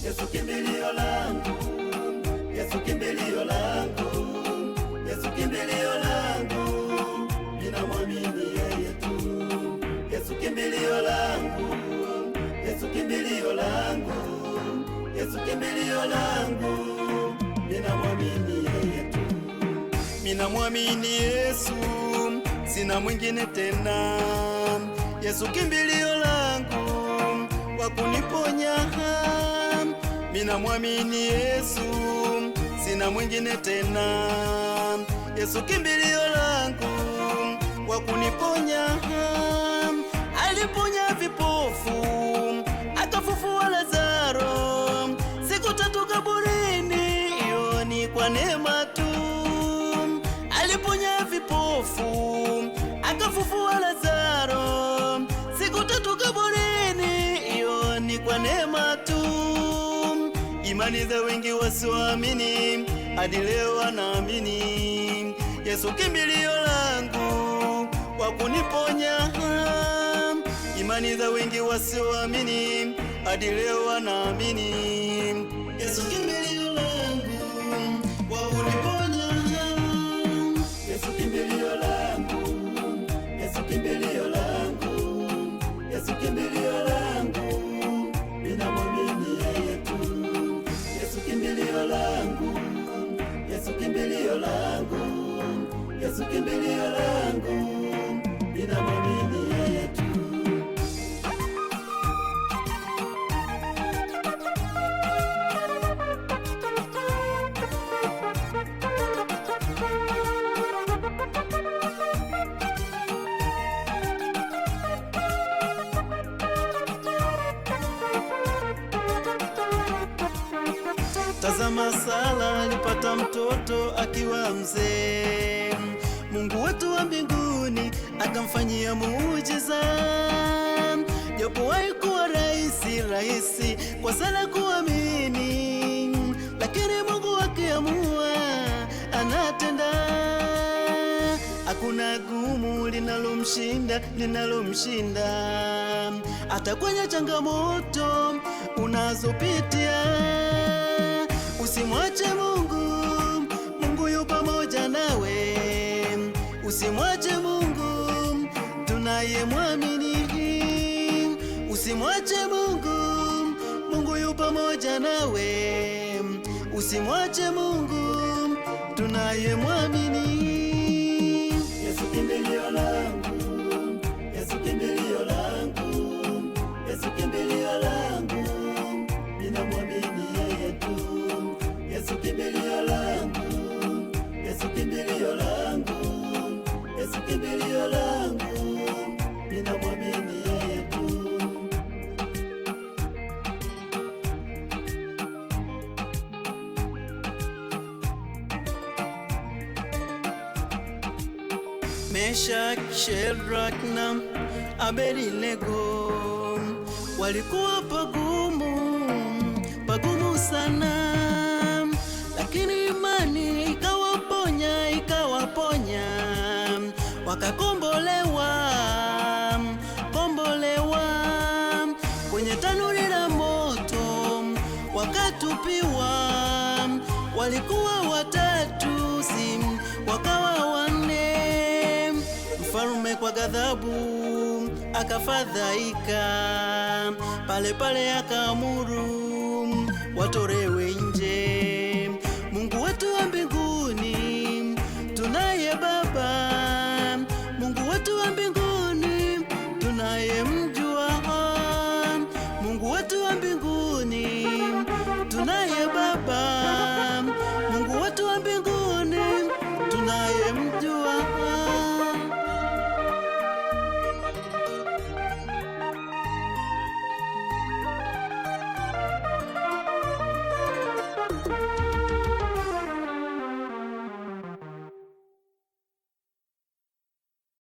Yesu kimbilio langu, Yesu kimbilio langu, Yesu kimbilio langu, ninamwamini yeye tu. Yesu kimbilio langu, Yesu kimbilio langu, Yesu kimbilio langu, ninamwamini yeye tu. Ninamwamini Yesu, sina mwingine tena. Yesu kimbilio langu, wa kuniponya. Ninamwamini Yesu, sina mwingine tena. Yesu kimbilio langu, wa kuniponya. Aliponya vipofu, akafufua Lazaro, siku 3 kaburini, iyo ni kwa neema tu. Aliponya vipofu, akafufua Lazaro, siku 3 kaburini, iyo ni kwa neema tu. Imani za wengi wasioamini, hadi leo wanaamini. Yesu kimbilio langu, wa kuniponya. Imani za wengi wasioamini, hadi leo wanaamini. Yesu kimbilio langu, wa kuniponya. Yesu kimbilio langu, Yesu kimbilio langu, Yesu kimbilio langu, ninamwamini yeye tu. Yesu kimbilio langu, Yesu kimbilio langu, Yesu kimbilio langu, ninamwamini yeye tu. Tazama, Sara alipata mtoto akiwa mzee. Mungu wetu wa mbinguni akamfanyia muujiza. Japo haikuwa rahisi kwa Sara kuamini, lakini Mungu akiamua anatenda. Hakuna gumu linalomshinda, hata kwenye changamoto unazopitia. Usimwache Mungu, Mungu yu pamoja nawe. Usimwache Mungu, tunayemwamini. Usimwache Mungu, Mungu yu pamoja nawe. Usimwache Mungu, tunayemwamini. Yesu kimbilio langu, Yesu kimbilio langu, Yesu kimbilio langu, ninamwamini yeye tu. Yesu kimbilio langu, Yesu kimbilio langu, Yesu kimbilio langu, ninamwamini yeye tu. Meshaki, Shadraka na Abednego walikuwa pagumu sana, lakini imani ikawaponya, wakakombolewa kwenye tanuri la moto, wakatupiwa. Walikuwa 3, wakawa 4. Mfalme kwa ghadhabu akafadhaika, pale akaamuru watolewe nje. Mungu wetu wa mbinguni tunaye Baba, Mungu wetu wa mbinguni tunayemjua. Mungu wetu wa mbinguni tunaye Baba,